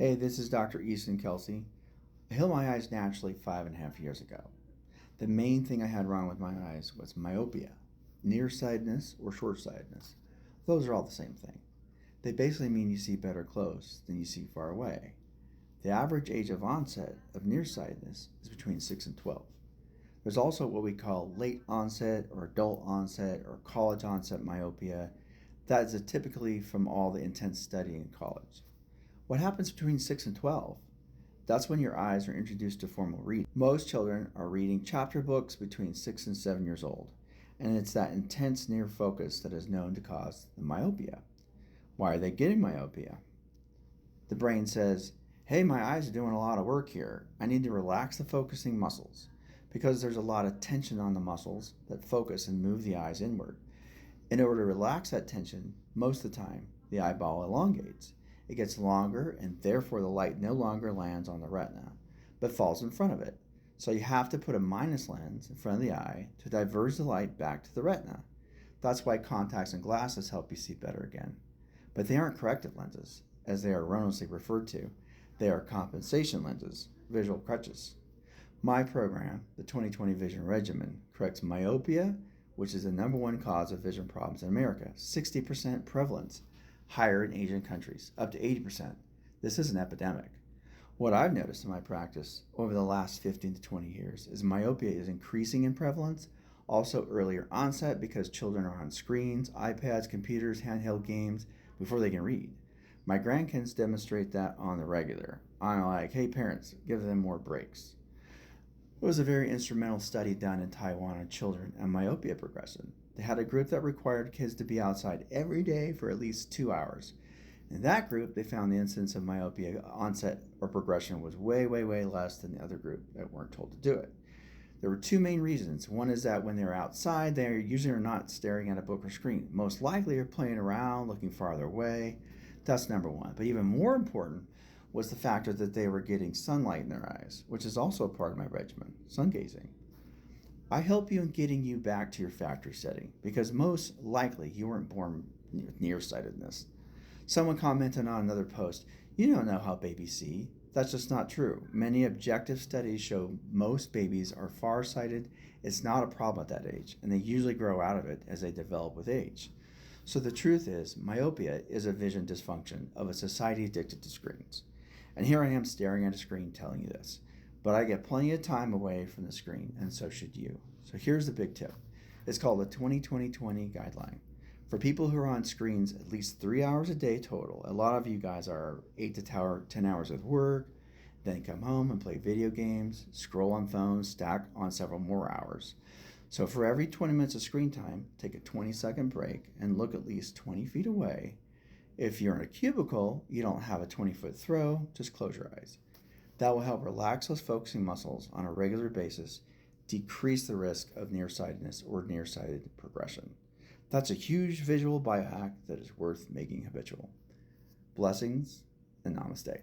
Hey, this is Dr. Easton Kelsey. I healed my eyes naturally 5.5 years ago. The main thing I had wrong with my eyes was myopia, nearsightedness, or short-sightedness. Those are all the same thing. They basically mean you see better close than you see far away. The average age of onset of nearsightedness is between 6 and 12. There's also what we call late onset or adult onset or college onset myopia. That is typically from all the intense study in college. What happens between 6 and 12? That's when your eyes are introduced to formal reading. Most children are reading chapter books between 6 and 7 years old, and it's that intense near focus that is known to cause the myopia. Why are they getting myopia? The brain says, hey, my eyes are doing a lot of work here. I need to relax the focusing muscles because there's a lot of tension on the muscles that focus and move the eyes inward. In order to relax that tension, most of the time, the eyeball elongates. It gets longer, and therefore the light no longer lands on the retina, but falls in front of it. So you have to put a minus lens in front of the eye to diverge the light back to the retina. That's why contacts and glasses help you see better again. But they aren't corrective lenses, as they are erroneously referred to. They are compensation lenses, visual crutches. My program, the 20/20 Vision Regimen, corrects myopia, which is the number one cause of vision problems in America, 60% prevalence. Higher in Asian countries, up to 80%. This is an epidemic. What I've noticed in my practice over the last 15 to 20 years is myopia is increasing in prevalence, also earlier onset because children are on screens, iPads, computers, handheld games before they can read. My grandkids demonstrate that on the regular. I'm like, hey parents, give them more breaks. It was a very instrumental study done in Taiwan on children and myopia progression. They had a group that required kids to be outside every day for at least 2 hours. In that group, they found the incidence of myopia onset or progression was way less than the other group that weren't told to do it. There were two main reasons. One is that when they're outside, they usually are not staring at a book or screen. Most likely are playing around, looking farther away. That's number one. But even more important was the factor that they were getting sunlight in their eyes, which is also a part of my regimen, sun gazing. I help you in getting you back to your factory setting because most likely you weren't born with nearsightedness. Someone commented on another post, you don't know how babies see. That's just not true. Many objective studies show most babies are farsighted. It's not a problem at that age, and they usually grow out of it as they develop with age. So the truth is, myopia is a vision dysfunction of a society addicted to screens. And here I am staring at a screen telling you this. But I get plenty of time away from the screen, and so should you. So here's the big tip. It's called the 20-20-20 guideline. For people who are on screens at least 3 hours a day total, a lot of you guys are 8 to 10 hours of work, then come home and play video games, scroll on phones, stack on several more hours. So for every 20 minutes of screen time, take a 20-second break and look at least 20 feet away. If you're in a cubicle, you don't have a 20-foot throw, just close your eyes. That will help relax those focusing muscles on a regular basis, decrease the risk of nearsightedness or nearsighted progression. That's a huge visual biohack that is worth making habitual. Blessings and namaste.